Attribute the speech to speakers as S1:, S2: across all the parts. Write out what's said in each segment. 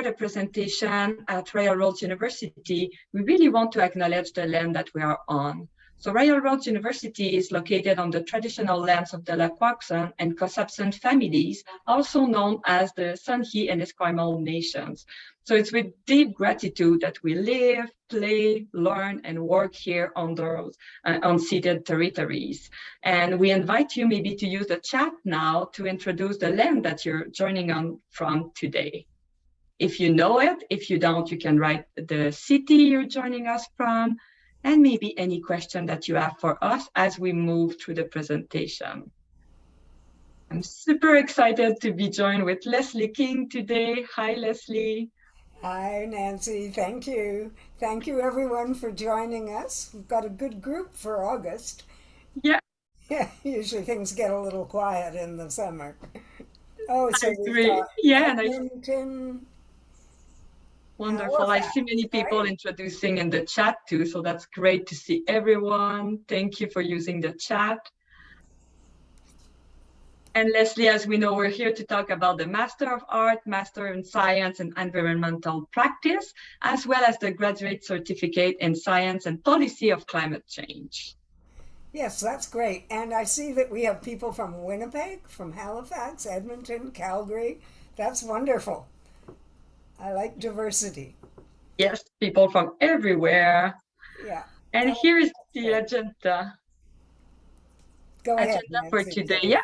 S1: start a presentation at Royal Roads University, we really want to acknowledge the land that we are on. So Royal Roads University is located on the traditional lands of the Lekwakson and Kosapson families, also known as the Songhe and Esquimalt nations. So it's with deep gratitude that we live, play, learn, and work here on those unceded territories. And we invite you maybe to use the chat now to introduce the land that you're joining on from today. If you know it, if you don't, you can write the city you're joining us from, and maybe any question that you have for us as we move through the presentation. I'm super excited to be joined with Leslie King today. Hi, Leslie.
S2: Hi, Nancy. Thank you. Thank you, everyone, for joining us. We've got a good group for August.
S1: Yeah,
S2: Yeah, usually things get a little quiet in the summer. Oh,
S1: I
S2: so we've
S1: agree.
S2: got
S1: Yeah, and
S2: Edmonton,
S1: wonderful. I see
S2: Halifax,
S1: many people
S2: right?
S1: introducing in the chat too, so that's great to see everyone. Thank you for using the chat. And Leslie, as we know, we're here to talk about the Master of Art, Master in Science and Environmental Practice, as well as the Graduate Certificate in Science and Policy of Climate Change.
S2: Yes, that's great. And I see that we have people from Winnipeg, from Halifax, Edmonton, Calgary. That's wonderful. I like diversity.
S1: Yes, people from everywhere.
S2: Yeah.
S1: And
S2: Oh,
S1: here is
S2: that's
S1: the
S2: great. Go ahead,
S1: agenda for
S2: Nancy.
S1: today.
S2: Sorry.
S1: Yeah.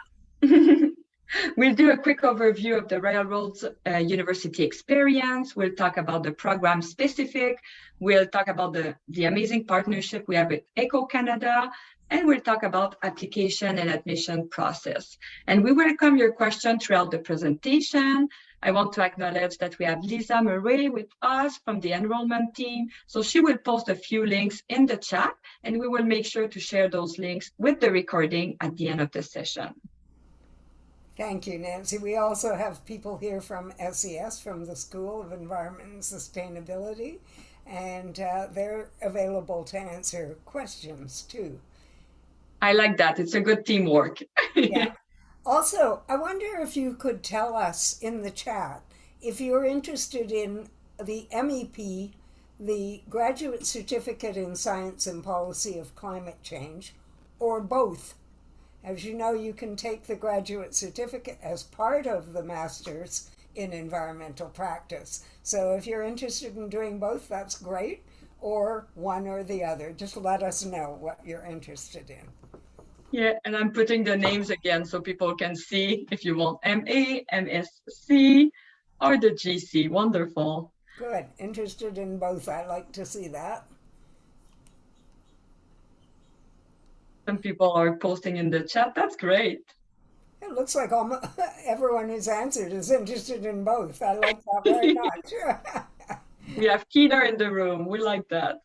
S1: We'll do a quick overview of the Royal Roads University experience. We'll talk about the program specific. We'll talk about the amazing partnership we have with ECO Canada, and we'll talk about application and admission process. And we welcome your question throughout the presentation. I want to acknowledge that we have Lisa Murray with us from the enrollment team. So she will post a few links in the chat, and we will make sure to share those links with the recording at the end of the session.
S2: Thank you, Nancy. We also have people here from SES, from the School of Environment and Sustainability, and they're available to answer questions too.
S1: I like that. It's a good teamwork.
S2: Yeah. Also, I wonder if you could tell us in the chat if you're interested in the MEP, the Graduate Certificate in Science and Policy of Climate Change, or both. As you know, you can take the graduate certificate as part of the master's in environmental practice. So if you're interested in doing both, that's great, or one or the other. Just let us know what you're interested in.
S1: Yeah, and I'm putting the names again so people can see if you want MA, MSc, or the GC. Wonderful.
S2: Good. Interested in both. I like to see that.
S1: Some people are posting in the chat. That's great.
S2: It looks like almost everyone who's answered is interested in both. I like that very much.
S1: We have Keener in the room. We like that.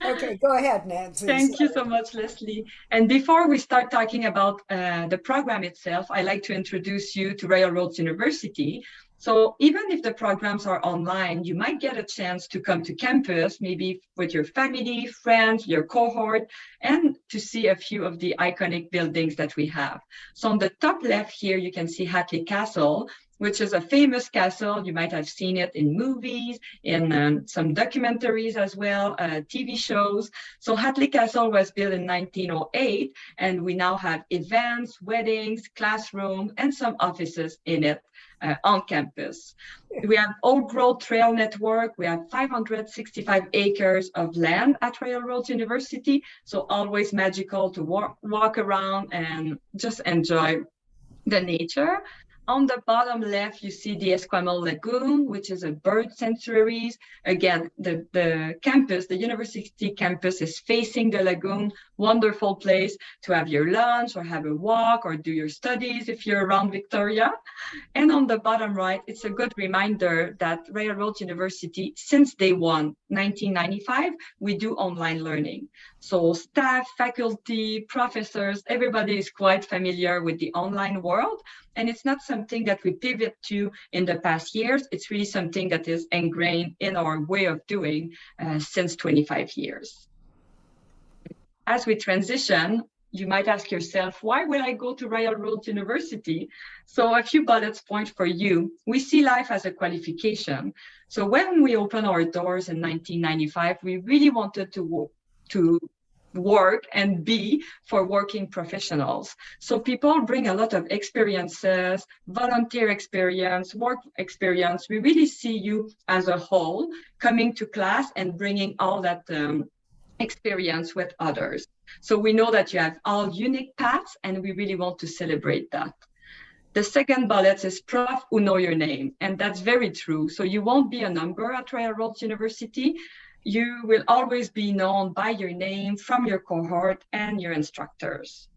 S2: Okay, go ahead, Nancy.
S1: Thank you
S2: Sorry.
S1: so much, Leslie. And before we start talking about the program itself, I'd like to introduce you to Royal Roads University. So even if the programs are online, you might get a chance to come to campus, maybe with your family, friends, your cohort, and to see a few of the iconic buildings that we have. So on the top left here, you can see Hatley Castle, which is a famous castle. You might have seen it in movies, in some documentaries as well, TV shows. So Hatley Castle was built in 1908, and we now have events, weddings, classrooms, and some offices in it. On campus. We have Old Growth Trail Network. We have 565 acres of land at Royal Roads University. So always magical to walk around and just enjoy the nature. On the bottom left, you see the Esquimalt Lagoon, which is a bird sanctuary. Again, the campus, the university campus is facing the lagoon. Wonderful place to have your lunch or have a walk or do your studies if you're around Victoria. And on the bottom right, it's a good reminder that Royal Roads University, since day one, 1995, we do online learning. So staff, faculty, professors, everybody is quite familiar with the online world. And it's not something that we pivot to in the past years. It's really something that is ingrained in our way of doing since 25 years. As we transition, you might ask yourself, why will I go to Royal Roads University? So a few bullet points for you. We see life as a qualification. So when we opened our doors in 1995, we really wanted to work and be for working professionals. So people bring a lot of experiences, volunteer experience, work experience. We really see you as a whole coming to class and bringing all that experience with others. So we know that you have all unique paths, and we really want to celebrate that. The second bullet is prof who know your name, and that's very true. So you won't be a number at Royal Roads University. You will always be known by your name from your cohort and your instructors.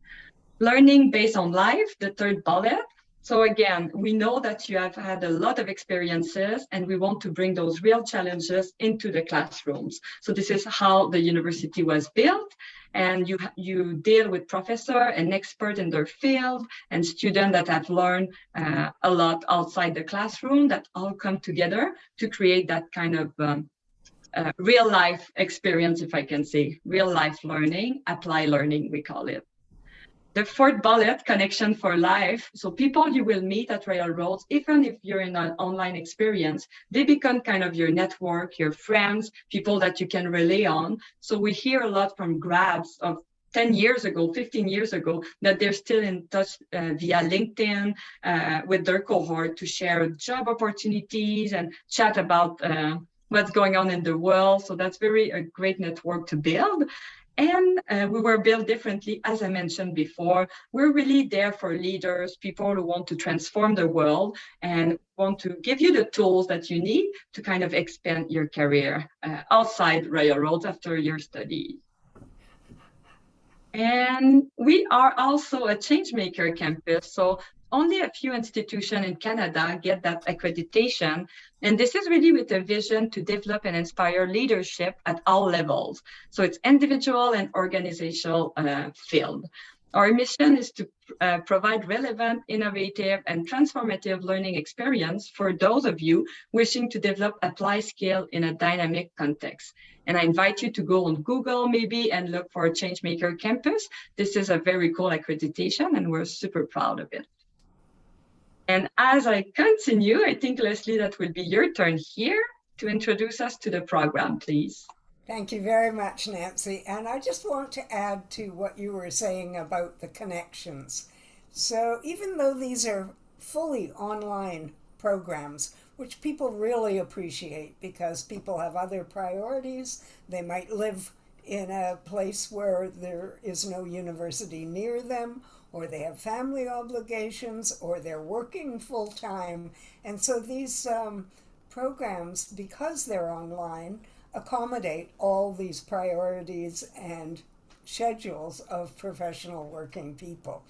S1: Learning based on life, the third bullet. So again, we know that you have had a lot of experiences, and we want to bring those real challenges into the classrooms. So this is how the university was built, and you deal with professor and expert in their field and students that have learned a lot outside the classroom, that all come together to create that kind of real life experience, if I can say, real life learning, apply learning, we call it. The fourth bullet, connection for life. So people you will meet at Royal Roads, even if you're in an online experience, they become kind of your network, your friends, people that you can rely on. So we hear a lot from grads of 10 years ago, 15 years ago, that they're still in touch via LinkedIn with their cohort to share job opportunities and chat about what's going on in the world. So that's a great network to build. And we were built differently, as I mentioned before. We're really there for leaders, people who want to transform the world and want to give you the tools that you need to kind of expand your career outside Royal Roads after your studies. And we are also a changemaker campus. So only a few institutions in Canada get that accreditation. And this is really with a vision to develop and inspire leadership at all levels. So it's individual and organizational field. Our mission is to provide relevant, innovative, and transformative learning experience for those of you wishing to develop applied skill in a dynamic context. And I invite you to go on Google maybe and look for Changemaker Campus. This is a very cool accreditation, and we're super proud of it. And as I continue, I think, Leslie, that will be your turn here to introduce us to the program, please.
S2: Thank you very much, Nancy. And I just want to add to what you were saying about the connections. So even though these are fully online programs, which people really appreciate because people have other priorities, they might live in a place where there is no university near them, or they have family obligations, or they're working full time. And so these programs, because they're online, accommodate all these priorities and schedules of professional working people.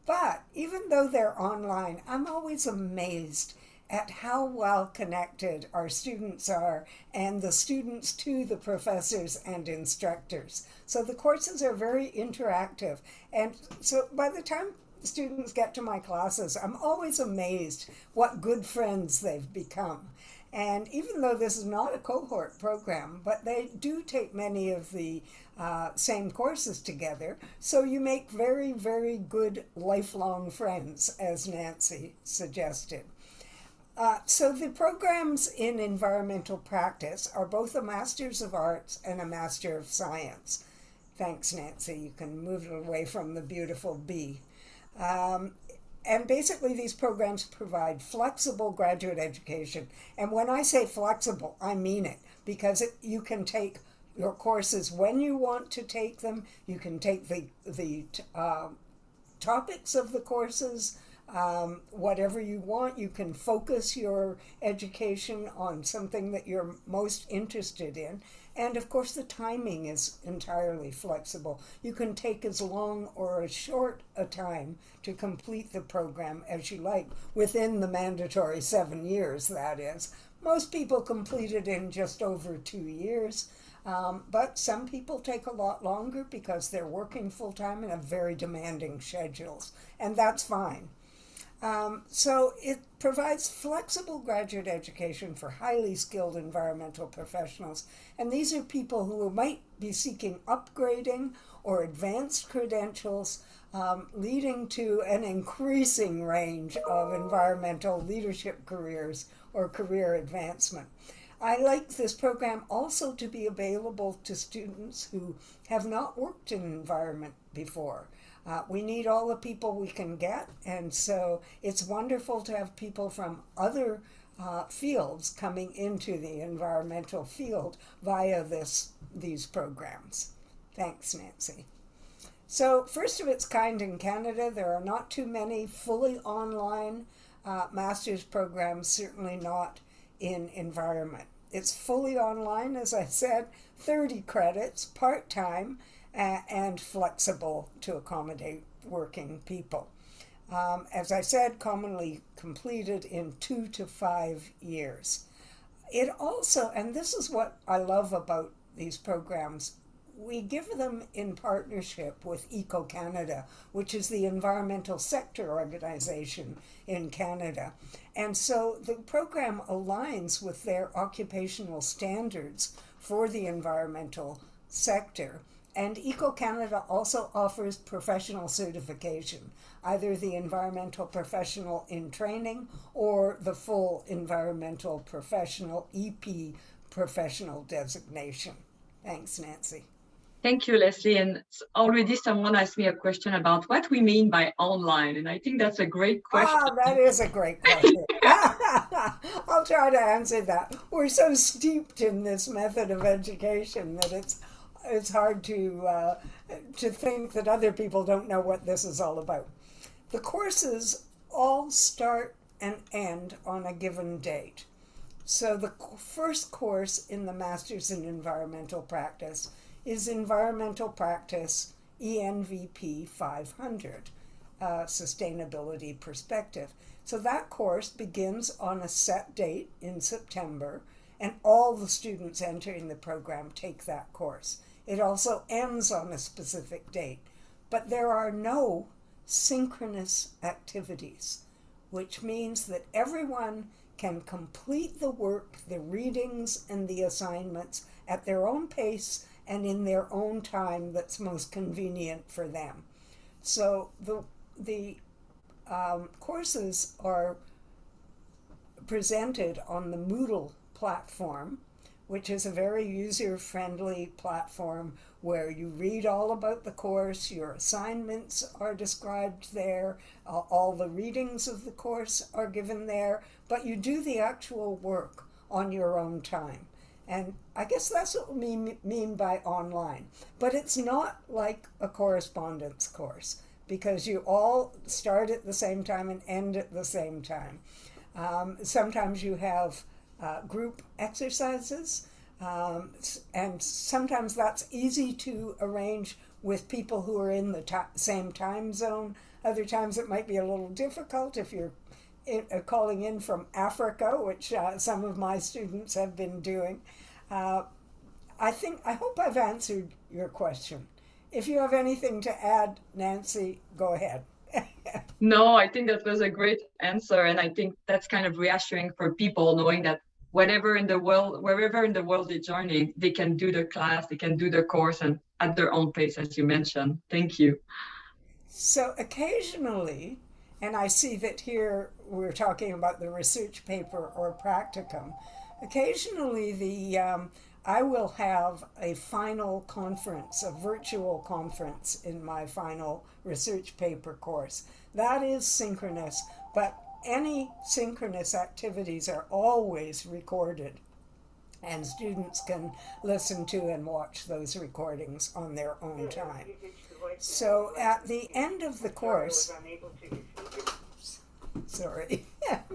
S2: But even though they're online, I'm always amazed at how well connected our students are, and the students to the professors and instructors. So the courses are very interactive. And so by the time students get to my classes, I'm always amazed what good friends they've become. And even though this is not a cohort program, but they do take many of the same courses together, so you make very, very good lifelong friends, as Nancy suggested. So the programs in environmental practice are both a Master's of Arts and a Master of Science. Thanks, Nancy. You can move it away from the beautiful B. And basically, these programs provide flexible graduate education. And when I say flexible, I mean it, because you can take your courses when you want to take them. You can take the topics of the courses, whatever you want. You can focus your education on something that you're most interested in. And of course, the timing is entirely flexible. You can take as long or as short a time to complete the program as you like, within the mandatory 7 years, that is. Most people complete it in just over 2 years, but some people take a lot longer because they're working full-time and have very demanding schedules, and that's fine. So it provides flexible graduate education for highly skilled environmental professionals. And these are people who might be seeking upgrading or advanced credentials, leading to an increasing range of environmental leadership careers or career advancement. I like this program also to be available to students who have not worked in environment before. We need all the people we can get, and so it's wonderful to have people from other fields coming into the environmental field via these programs. Thanks, Nancy. So, first of its kind in Canada, there are not too many fully online master's programs, certainly not in environment. It's fully online, as I said, 30 credits, part-time, and flexible to accommodate working people. As I said, commonly completed in 2 to 5 years. It also, and this is what I love about these programs, we give them in partnership with Eco-Canada, which is the environmental sector organization in Canada. And so the program aligns with their occupational standards for the environmental sector. And Eco-Canada also offers professional certification, either the environmental professional in training or the full environmental professional, EP professional designation. Thanks, Nancy.
S1: Thank you, Leslie. And already someone asked me a question about what we mean by online. And I think that's a great question.
S2: That is a great question. I'll try to answer that. We're so steeped in this method of education that it's hard to think that other people don't know what this is all about. The courses all start and end on a given date. So the first course in the Masters in Environmental Practice is Environmental Practice ENVP 500, Sustainability Perspective. So that course begins on a set date in September, and all the students entering the program take that course. It also ends on a specific date, but there are no synchronous activities, which means that everyone can complete the work, the readings, and the assignments at their own pace and in their own time that's most convenient for them. So the courses are presented on the Moodle platform, which is a very user-friendly platform where you read all about the course, your assignments are described there, all the readings of the course are given there, but you do the actual work on your own time. And I guess that's what we mean by online. But it's not like a correspondence course, because you all start at the same time and end at the same time. Sometimes you have group exercises, and sometimes that's easy to arrange with people who are in the same time zone. Other times it might be a little difficult if you're calling in from Africa, which some of my students have been doing. I hope I've answered your question. If you have anything to add, Nancy, go ahead.
S1: No, I think that was a great answer. And I think that's kind of reassuring for people, knowing that wherever in the world they're journeying, they can do the class, they can do the course, and at their own pace, as you mentioned. Thank you.
S2: So occasionally, and I see that here we're talking about the research paper or practicum, occasionally I will have a final conference, a virtual conference in my final research paper course. That is synchronous, but any synchronous activities are always recorded, and students can listen to and watch those recordings on their own time. So at the end of the course,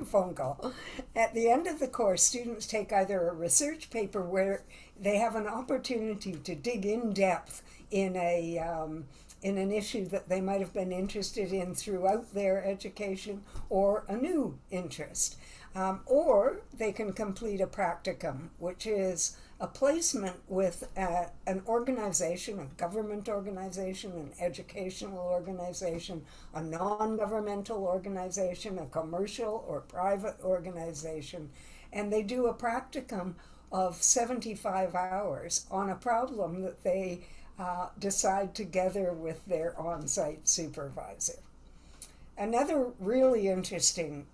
S2: phone call. At the end of the course, students take either a research paper where they have an opportunity to dig in depth in an issue that they might have been interested in throughout their education, or a new interest. Or they can complete a practicum, which is a placement with an organization, a government organization, an educational organization, a non governmental organization, a commercial or private organization. And they do a practicum of 75 hours on a problem that they decide together with their on site supervisor. Another really interesting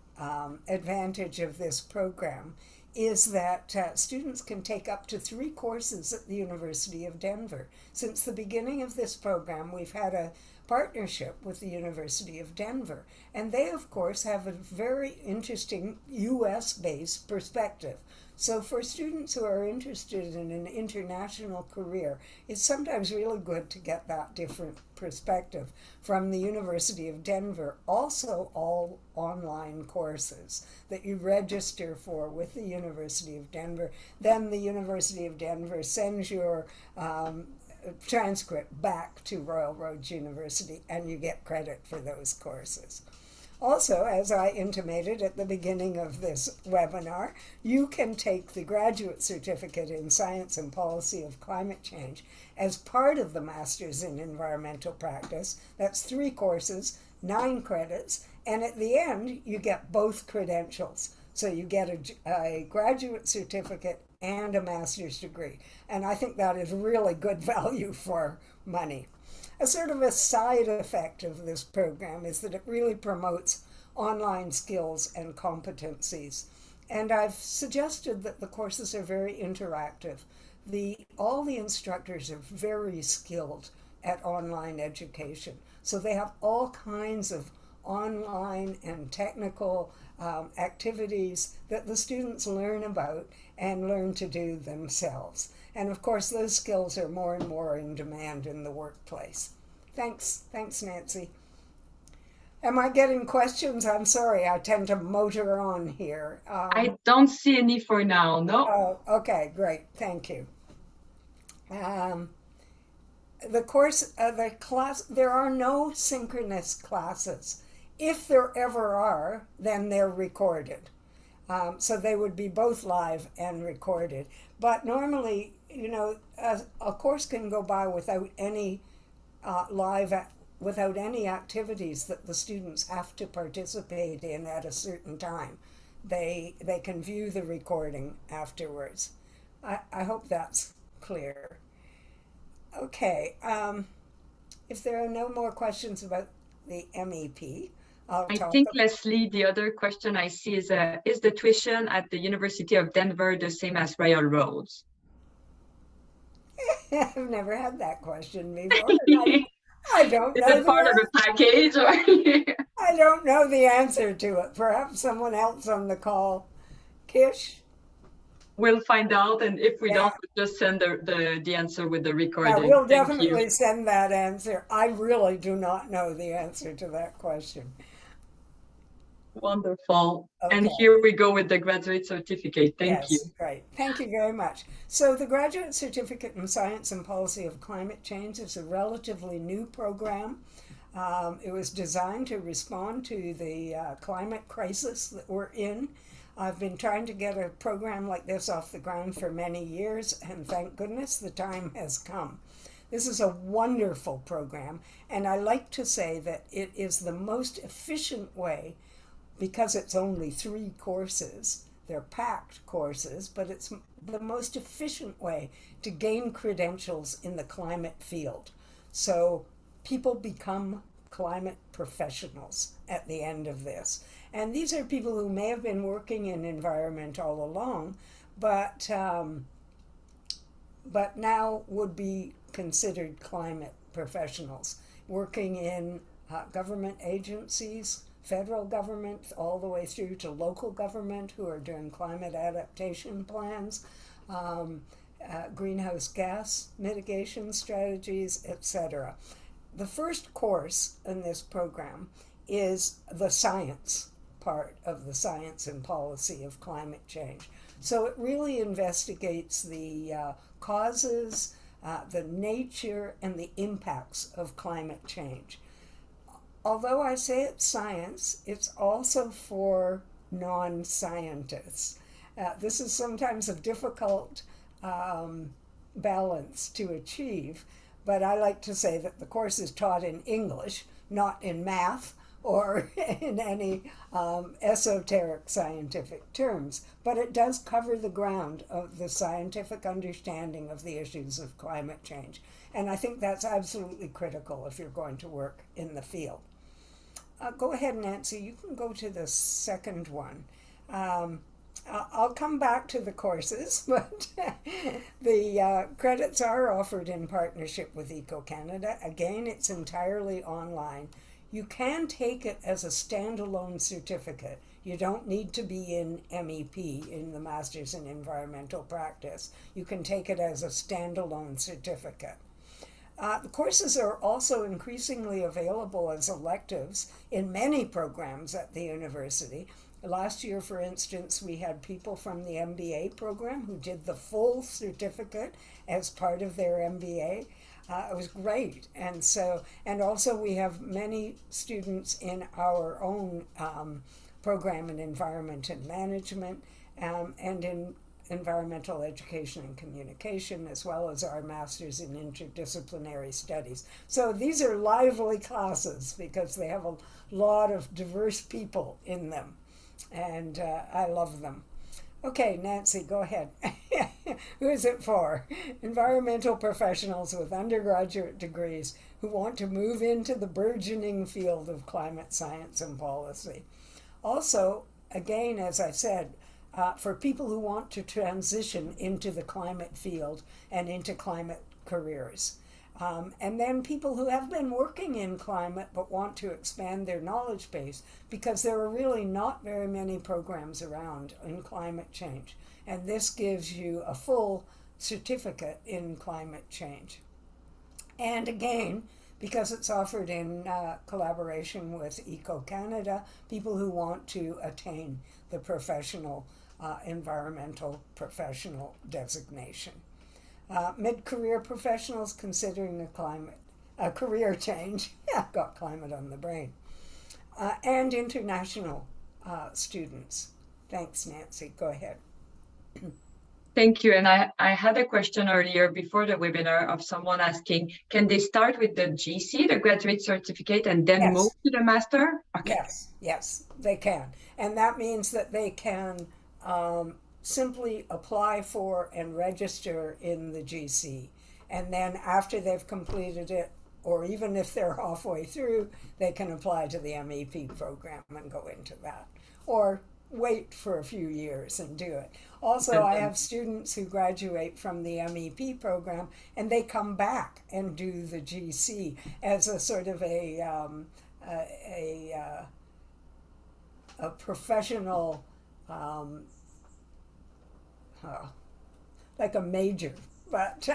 S2: advantage of this program is that students can take up to 3 courses at the University of Denver. Since the beginning of this program, we've had a partnership with the University of Denver, and they, of course, have a very interesting US-based perspective. So for students who are interested in an international career, it's sometimes really good to get that different perspective from the University of Denver. Also, all online courses that you register for with the University of Denver. Then the University of Denver sends your transcript back to Royal Roads University, and you get credit for those courses. Also, as I intimated at the beginning of this webinar, you can take the Graduate Certificate in Science and Policy of Climate Change as part of the Masters in Environmental Practice. That's 3 courses, 9 credits, and at the end, you get both credentials. So you get a graduate certificate and a master's degree. And I think that is really good value for money. A sort of a side effect of this program is that it really promotes online skills and competencies. And I've suggested that the courses are very interactive. All the instructors are very skilled at online education. So they have all kinds of online and technical activities that the students learn about and learn to do themselves. And of course, those skills are more and more in demand in the workplace. Thanks, Nancy. Am I getting questions? I'm sorry, I tend to motor on here.
S1: I don't see any for now, no.
S2: Oh, okay, great, thank you. The class, there are no synchronous classes. If there ever are, then they're recorded. So they would be both live and recorded. But normally, a course can go by without any without any activities that the students have to participate in at a certain time. They can view the recording afterwards. I hope that's clear. Okay, if there are no more questions about the MEP,
S1: I think, Leslie, the other question I see is the tuition at the University of Denver the same as Royal Roads?
S2: I've never had that question before. I don't know.
S1: Is it part of the package? Or
S2: I don't know the answer to it. Perhaps someone else on the call. Kish?
S1: We'll find out, and if we don't, we'll just send the answer with the recording.
S2: Yeah, we'll definitely send that answer. I really do not know the answer to that question.
S1: Wonderful. Okay. And here we go with the graduate certificate. Thank you.
S2: Great. Thank you very much. So the Graduate Certificate in Science and Policy of Climate Change is a relatively new program. It was designed to respond to the climate crisis that we're in. I've been trying to get a program like this off the ground for many years, and thank goodness the time has come. This is a wonderful program, and I like to say that it is the most efficient way, because it's only 3 courses. They're packed courses, but it's the most efficient way to gain credentials in the climate field. So people become climate professionals at the end of this. And these are people who may have been working in environment all along, but now would be considered climate professionals, working in government agencies, federal government, all the way through to local government who are doing climate adaptation plans, greenhouse gas mitigation strategies, etc. The first course in this program is the science part of the Science and Policy of Climate Change. So it really investigates the causes, the nature, and the impacts of climate change. Although I say it's science, it's also for non-scientists. This is sometimes a difficult balance to achieve, but I like to say that the course is taught in English, not in math or in any esoteric scientific terms, but it does cover the ground of the scientific understanding of the issues of climate change. And I think that's absolutely critical if you're going to work in the field. Go ahead, Nancy, you can go to the second one. I'll come back to the courses, but the credits are offered in partnership with EcoCanada. Again, it's entirely online. You can take it as a standalone certificate. You don't need to be in MEP, in the Masters in Environmental Practice. You can take it as a standalone certificate. The courses are also increasingly available as electives in many programs at the university. Last year, for instance, we had people from the MBA program who did the full certificate as part of their MBA. It was great. And also we have many students in our own program in environment and management and in environmental education and communication, as well as our Masters in Interdisciplinary Studies. So these are lively classes because they have a lot of diverse people in them, and I love them. Okay, Nancy, go ahead. Who is it for? Environmental professionals with undergraduate degrees who want to move into the burgeoning field of climate science and policy. Also, again, as I said, for people who want to transition into the climate field and into climate careers. And then people who have been working in climate but want to expand their knowledge base, because there are really not very many programs around in climate change. And this gives you a full certificate in climate change. And again, because it's offered in collaboration with EcoCanada, people who want to attain the professional environmental professional designation. Mid-career professionals considering a career change, I've got climate on the brain, and international students. Thanks, Nancy. Go ahead.
S1: Thank you. And I had a question earlier before the webinar of someone asking, can they start with the GC, the graduate certificate, and then move to the master?
S2: Okay. Yes, they can. And that means that they can simply apply for and register in the GC. And then after they've completed it, or even if they're halfway through, they can apply to the MEP program and go into that. Or wait for a few years and do it. Also, I have students who graduate from the MEP program and they come back and do the GC as a sort of a professional, like a major. But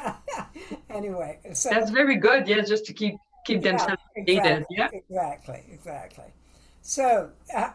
S2: anyway, so
S1: that's very good. Yeah, just to keep themselves updated. Yeah,
S2: exactly. So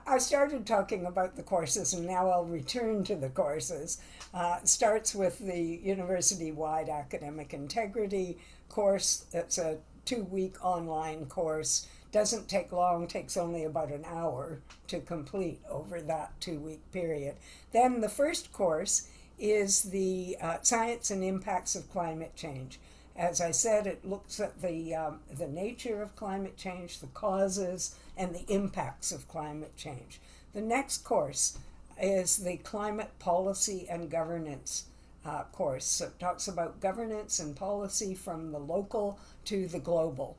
S2: I started talking about the courses, and now I'll return to the courses. It starts with the university-wide academic integrity course. It's a 2-week online course. Doesn't take long, takes only about an hour to complete over that 2-week period. Then the first course is the Science and Impacts of Climate Change. As I said, it looks at the nature of climate change, the causes, and the impacts of climate change. The next course is the Climate Policy and Governance course. So it talks about governance and policy from the local to the global.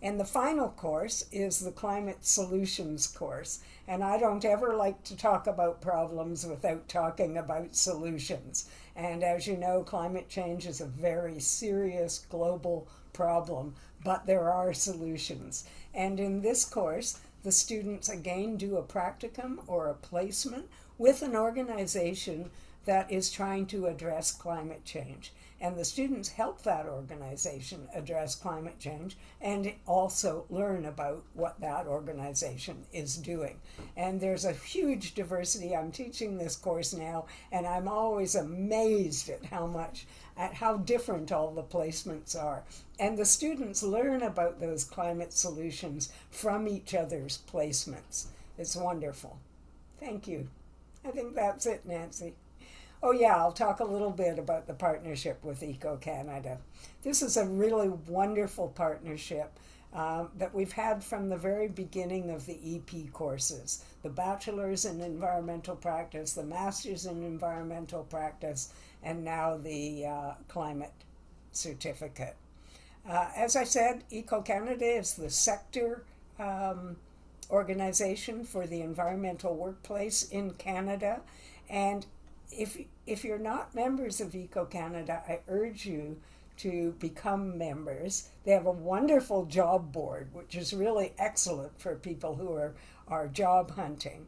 S2: And the final course is the Climate Solutions course. And I don't ever like to talk about problems without talking about solutions. And as you know, climate change is a very serious global problem, but there are solutions. And in this course, the students again do a practicum or a placement with an organization that is trying to address climate change. And the students help that organization address climate change and also learn about what that organization is doing. And there's a huge diversity. I'm teaching this course now, and I'm always amazed at how different all the placements are. And the students learn about those climate solutions from each other's placements. It's wonderful. Thank you. I think that's it, Nancy. Oh, yeah, I'll talk a little bit about the partnership with Eco Canada. This is a really wonderful partnership that we've had from the very beginning of the EP courses, the Bachelor's in Environmental Practice, the Master's in Environmental Practice, and now the Climate Certificate. As I said, Eco Canada is the sector organization for the environmental workplace in Canada. And if you're not members of Eco Canada, I urge you to become members. They have a wonderful job board, which is really excellent for people who are job hunting.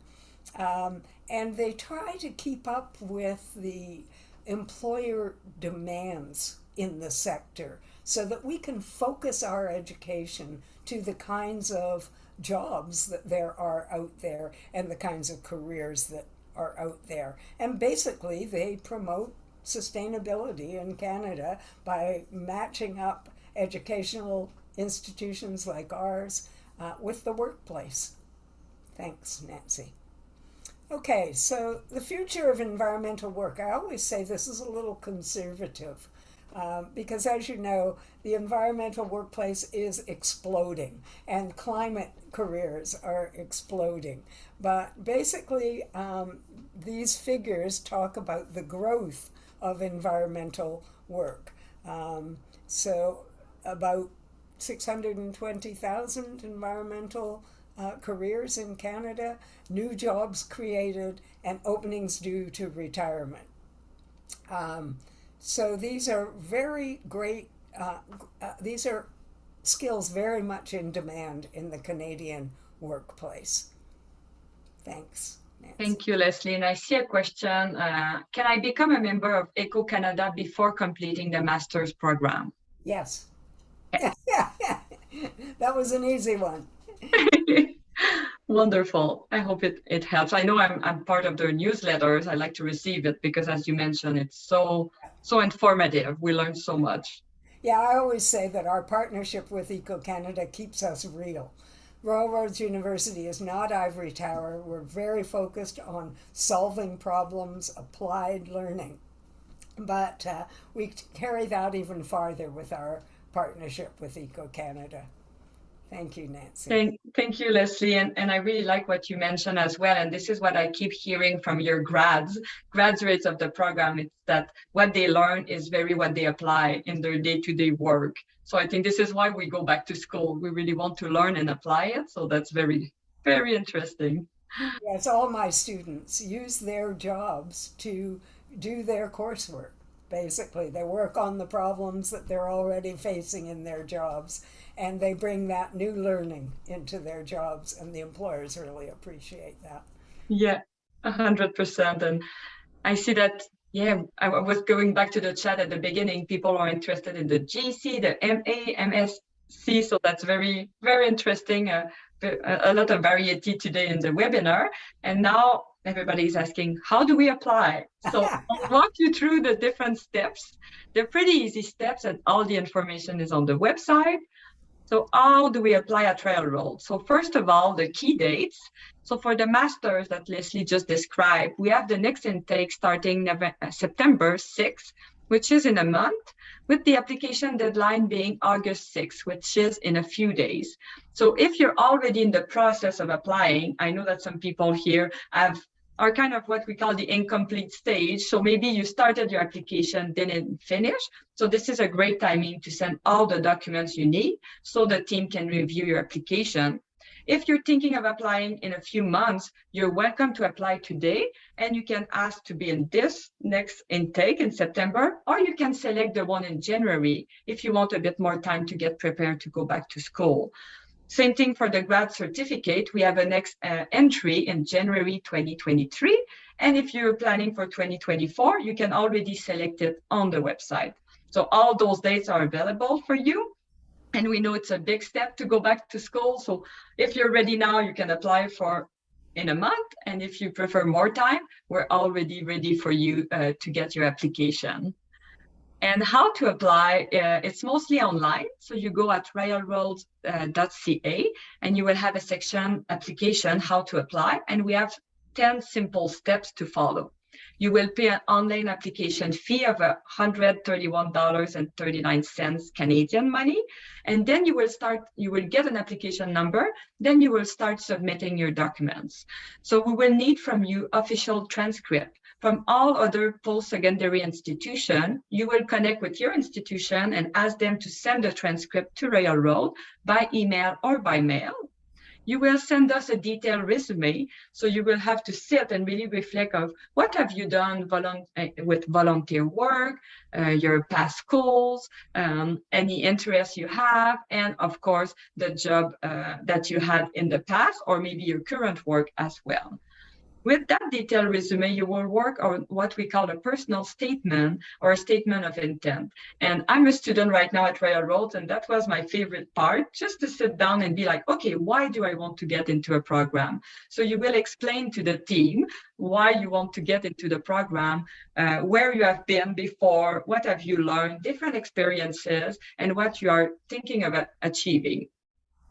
S2: And they try to keep up with the employer demands in the sector so that we can focus our education to the kinds of jobs that there are out there and the kinds of careers that are out there. And basically, they promote sustainability in Canada by matching up educational institutions like ours with the workplace. Thanks, Nancy. Okay, so the future of environmental work. I always say this is a little conservative because, as you know, the environmental workplace is exploding and climate careers are exploding. But basically, these figures talk about the growth of environmental work. So about 620,000 environmental careers in Canada, new jobs created, and openings due to retirement. So these are very great, these are skills very much in demand in the Canadian workplace. Thanks, Nancy.
S1: Thank you, Leslie. And I see a question. Can I become a member of Eco Canada before completing the master's program?
S2: Yes. That was an easy one.
S1: Wonderful. I hope it helps. I know I'm part of their newsletters. I like to receive it because, as you mentioned, it's so informative. We learn so much.
S2: Yeah, I always say that our partnership with Eco Canada keeps us real. Royal Roads University is not ivory tower. We're very focused on solving problems, applied learning. But we carry that even farther with our partnership with Eco Canada. Thank you, Nancy.
S1: Thank you, Leslie. And I really like what you mentioned as well. And this is what I keep hearing from your graduates of the program. It's that what they learn is very what they apply in their day-to-day work. So I think this is why we go back to school. We really want to learn and apply it. So that's very, very interesting.
S2: Yes, all my students use their jobs to do their coursework. Basically, they work on the problems that they're already facing in their jobs, and they bring that new learning into their jobs, and the employers really appreciate that.
S1: Yeah, 100%. And I see that, yeah, I was going back to the chat at the beginning. People are interested in the GC, the MA, MSc. So that's very, very interesting. A lot of variety today in the webinar. And now everybody is asking, how do we apply? So I'll walk you through the different steps. They're pretty easy steps, and all the information is on the website. So how do we apply at Railroad? So first of all, the key dates. So for the masters that Leslie just described, we have the next intake starting September 6th, which is in a month, with the application deadline being August 6th, which is in a few days. So if you're already in the process of applying, I know that some people here are kind of what we call the incomplete stage. So maybe you started your application, didn't finish. So this is a great timing to send all the documents you need so the team can review your application. If you're thinking of applying in a few months, you're welcome to apply today, and you can ask to be in this next intake in September, or you can select the one in January if you want a bit more time to get prepared to go back to school. Same thing for the grad certificate. We have a next entry in January 2023. And if you're planning for 2024, you can already select it on the website. So all those dates are available for you. And we know it's a big step to go back to school. So if you're ready now, you can apply for in a month. And if you prefer more time, we're already ready for you to get your application. And how to apply, it's mostly online. So you go at railroads.ca and you will have a section application, how to apply. And we have 10 simple steps to follow. You will pay an online application fee of $131.39 Canadian money. And then you will get an application number. Then you will start submitting your documents. So we will need from you official transcript. From all other post-secondary institutions, you will connect with your institution and ask them to send a transcript to Railroad by email or by mail. You will send us a detailed resume, so you will have to sit and really reflect of what have you done with volunteer work, your past goals, any interests you have, and of course, the job that you had in the past, or maybe your current work as well. With that detailed resume, you will work on what we call a personal statement or a statement of intent. And I'm a student right now at Railroad, and that was my favorite part, just to sit down and be like, okay, why do I want to get into a program? So you will explain to the team why you want to get into the program, where you have been before, what have you learned, different experiences, and what you are thinking about achieving.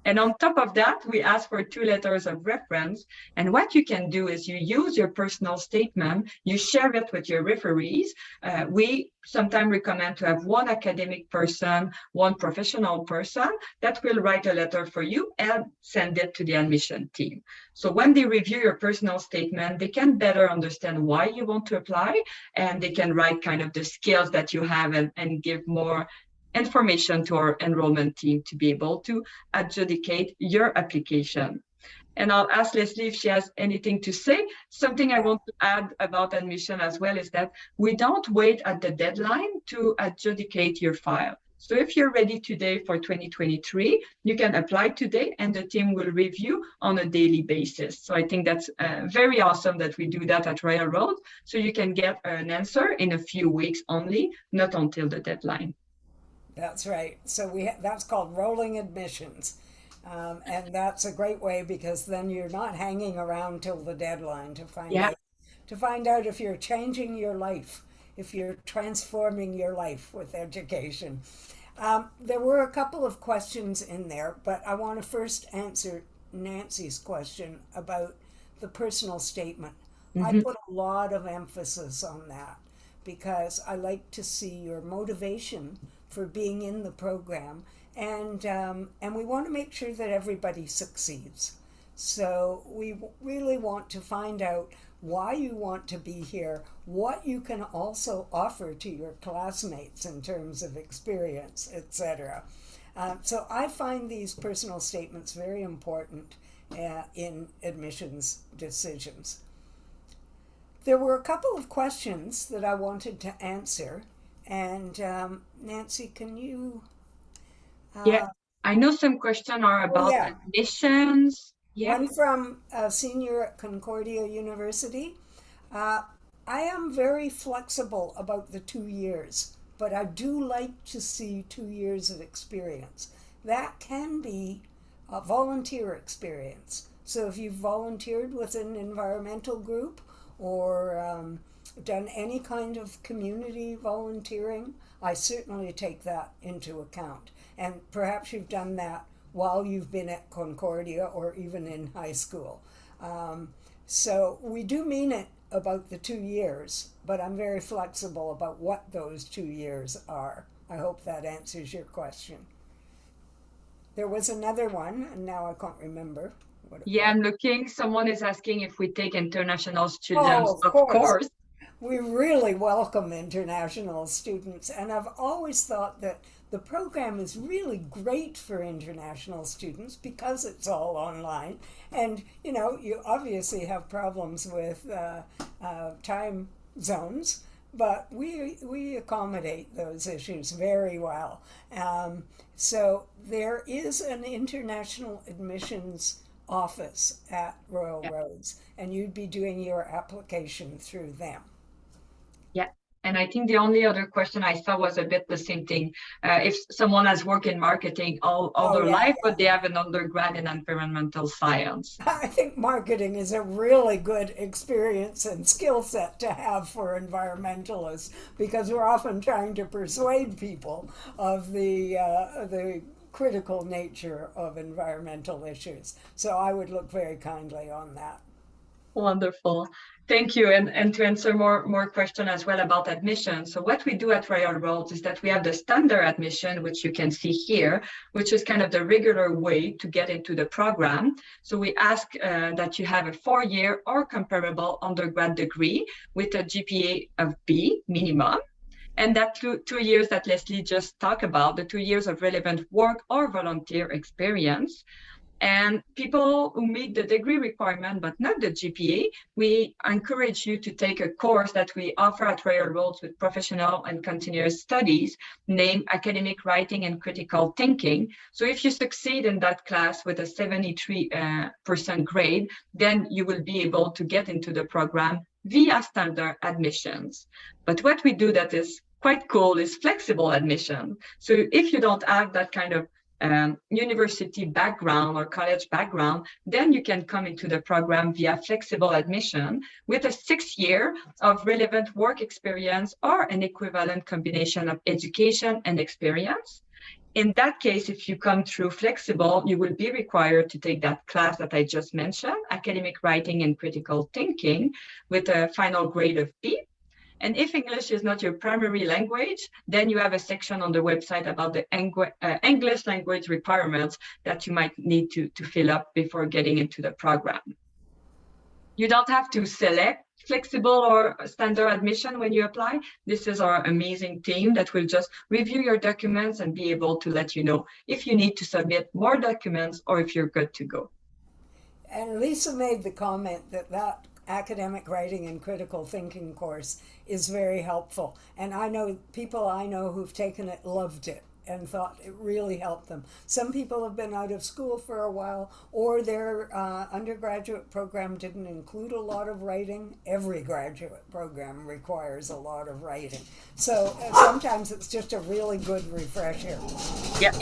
S1: And on top of that, we ask for 2 letters of reference. And what you can do is you use your personal statement, you share it with your referees. We sometimes recommend to have one academic person, one professional person that will write a letter for you and send it to the admission team. So when they review your personal statement, they can better understand why you want to apply, and they can write kind of the skills that you have and give more information to our enrollment team to be able to adjudicate your application. And I'll ask Leslie if she has anything to say. Something I want to add about admission as well is that we don't wait at the deadline to adjudicate your file. So if you're ready today for 2023, you can apply today and the team will review on a daily basis. So I think that's very awesome that we do that at Railroad. So you can get an answer in a few weeks only, not until the deadline.
S2: That's right. So that's called rolling admissions. And that's a great way because then you're not hanging around till the deadline
S1: Yeah.
S2: to find out if you're changing your life, if you're transforming your life with education. There were a couple of questions in there, but I want to first answer Nancy's question about the personal statement. I
S1: Mhm.
S2: put a lot of emphasis on that because I like to see your motivation for being in the program, and we want to make sure that everybody succeeds. So we really want to find out why you want to be here, what you can also offer to your classmates in terms of experience, etc. So I find these personal statements very important in admissions decisions. There were a couple of questions that I wanted to answer, and Nancy, can you?
S1: Yeah,
S2: Uh,
S1: I know some questions are
S2: oh,
S1: about
S2: yeah.
S1: admissions. Yeah.
S2: One from a senior at Concordia University. Uh, I am very flexible about the 2 years, but I do like to see 2 years of experience. That can be a volunteer experience. So if you've volunteered with an environmental group or done any kind of community volunteering, I certainly take that into account. And perhaps you've done that while you've been at Concordia or even in high school. So we do mean it about the 2 years, but I'm very flexible about what those 2 years are. I hope that answers your question. There was another one, and now I can't remember what it
S1: Yeah,
S2: was.
S1: I'm looking. Someone is asking if we take international
S2: Oh,
S1: students.
S2: of
S1: Of
S2: course.
S1: course.
S2: We really welcome international students, and I've always thought that the program is really great for international students because it's all online. And you know, you obviously have problems with time zones, but we accommodate those issues very well. So there is an international admissions office at Royal
S1: Yeah.
S2: Roads, and you'd be doing your application through them.
S1: Yeah. And I think the only other question I saw was a bit the same thing. If someone has worked in marketing all
S2: Oh
S1: their
S2: yeah,
S1: life, but they have an undergrad in environmental science.
S2: I think marketing is a really good experience and skill set to have for environmentalists because we're often trying to persuade people of the critical nature of environmental issues. So I would look very kindly on that.
S1: Wonderful. Thank you. And to answer more question as well about admission. So what we do at Royal Roads is that we have the standard admission, which you can see here, which is kind of the regular way to get into the program. So we ask that you have a 4-year or comparable undergrad degree with a GPA of B minimum. And that 2 years that Leslie just talked about, the 2 years of relevant work or volunteer experience. And people who meet the degree requirement, but not the GPA, we encourage you to take a course that we offer at Royal Roads with professional and continuous studies named Academic Writing and Critical Thinking. So if you succeed in that class with a 73% grade, then you will be able to get into the program via standard admissions. But what we do that is quite cool is flexible admission. So if you don't have that kind of university background or college background, then you can come into the program via flexible admission with a 6 year of relevant work experience or an equivalent combination of education and experience. In that case, if you come through flexible, you will be required to take that class that I just mentioned, Academic Writing and Critical Thinking, with a final grade of B. And if English is not your primary language, then you have a section on the website about the English language requirements that you might need to fill up before getting into the program. You don't have to select flexible or standard admission when you apply. This is our amazing team that will just review your documents and be able to let you know if you need to submit more documents or if you're good to go.
S2: And Lisa made the comment that that academic writing and critical thinking course is very helpful. And I know people I know who've taken it loved it and thought it really helped them. Some people have been out of school for a while, or their undergraduate program didn't include a lot of writing. Every graduate program requires a lot of writing. So sometimes it's just a really good refresher.
S1: Yeah.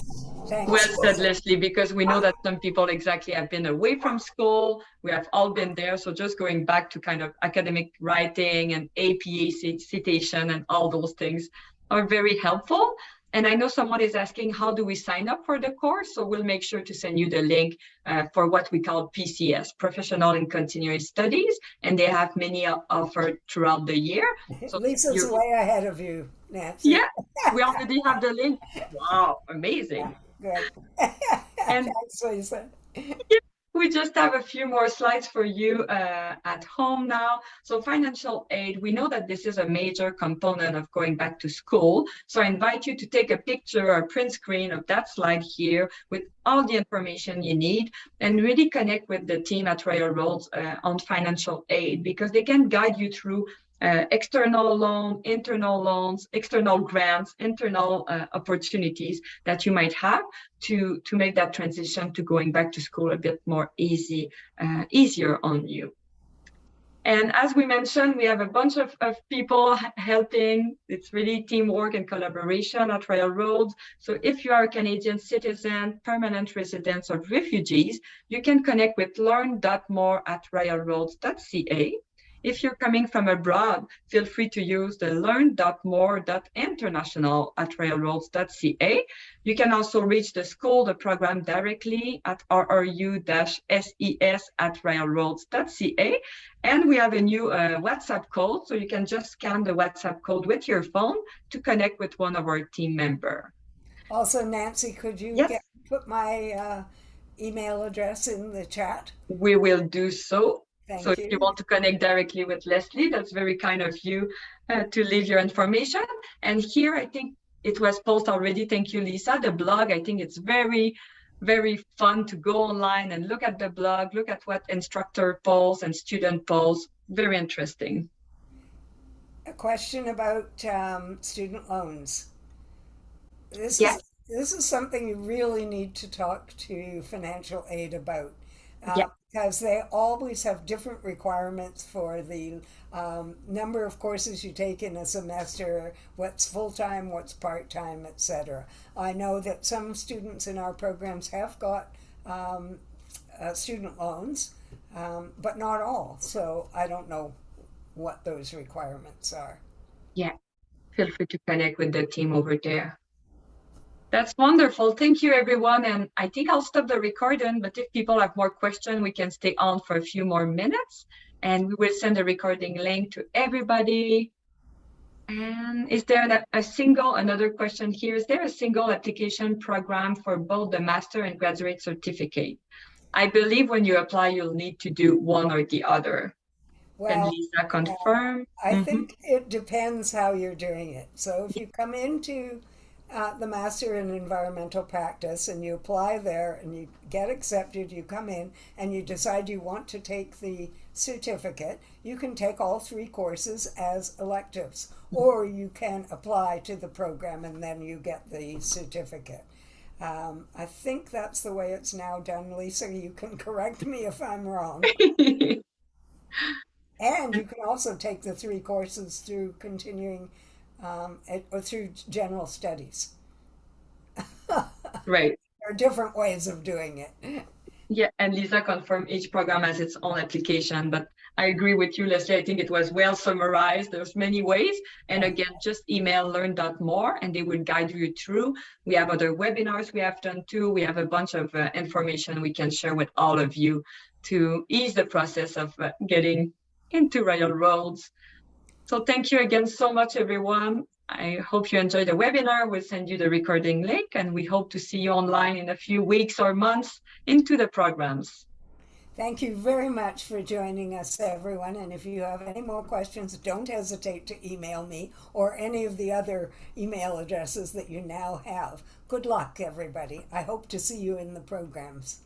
S2: Thanks.
S1: Well said, Leslie, because we know that some people exactly have been away from school. We have all been there. So just going back to kind of academic writing and APA citation and all those things are very helpful. And I know someone is asking, how do we sign up for the course? So we'll make sure to send you the link for what we call PCS, Professional and Continuous Studies. And they have many offered throughout the year.
S2: So Lisa's way ahead of you, Nancy.
S1: Yeah, we already have the link. Wow, amazing.
S2: Good.
S1: And
S2: thanks, Lisa.
S1: We just have a few more slides for you at home now. So financial aid, we know that this is a major component of going back to school. So I invite you to take a picture or print screen of that slide here with all the information you need and really connect with the team at Royal Roads on financial aid, because they can guide you through external loan, internal loans, external grants, internal opportunities that you might have to make that transition to going back to school a bit more easier on you. And as we mentioned, we have a bunch of people helping. It's really teamwork and collaboration at Royal Roads. So if you are a Canadian citizen, permanent residents, or refugees, you can connect with learn.more@royalroads.ca. If you're coming from abroad, feel free to use the learn.more.international@royalroads.ca. You can also reach the school, the program directly at rru-ses@royalroads.ca. And we have a new WhatsApp code, so you can just scan the WhatsApp code with your phone to connect with one of our team members.
S2: Also, Nancy, could you put my email address in the chat?
S1: We will do so.
S2: Thank
S1: so
S2: you.
S1: If you want to connect directly with Leslie, that's very kind of you to leave your information. And here, I think it was posted already. Thank you, Lisa. The blog, I think it's very, very fun to go online and look at the blog, look at what instructor posts and student posts. Very interesting.
S2: A question about student loans. This is something you really need to talk to financial aid about. Because they always have different requirements for the number of courses you take in a semester, what's full-time, what's part-time, etc. I know that some students in our programs have got student loans, but not all. So I don't know what those requirements are.
S1: Yeah, feel free to connect with the team over there. That's wonderful. Thank you, everyone. And I think I'll stop the recording, but if people have more questions, we can stay on for a few more minutes and we will send a recording link to everybody. And is there another question here, is there a single application program for both the master and graduate certificate? I believe when you apply, you'll need to do one or the other. Can
S2: Well,
S1: Lisa confirm?
S2: I
S1: Mhm.
S2: think it depends how you're doing it. So if you come into the Master in Environmental Practice and you apply there and you get accepted, you come in and you decide you want to take the certificate, you can take all three courses as electives, or you can apply to the program and then you get the certificate. I think that's the way it's now done, Lisa. You can correct me if I'm wrong. And you can also take the three courses through continuing or through general studies. There
S1: Right.
S2: are different ways of doing it.
S1: Yeah, and Lisa confirmed each program has its own application, but I agree with you, Leslie. I think it was well summarized. There's many ways. And again, just email learn.more and they will guide you through. We have other webinars we have done too. We have a bunch of information we can share with all of you to ease the process of getting into Royal Roads. So thank you again so much, everyone. I hope you enjoyed the webinar. We'll send you the recording link and we hope to see you online in a few weeks or months into the programs.
S2: Thank you very much for joining us, everyone. And if you have any more questions, don't hesitate to email me or any of the other email addresses that you now have. Good luck, everybody. I hope to see you in the programs.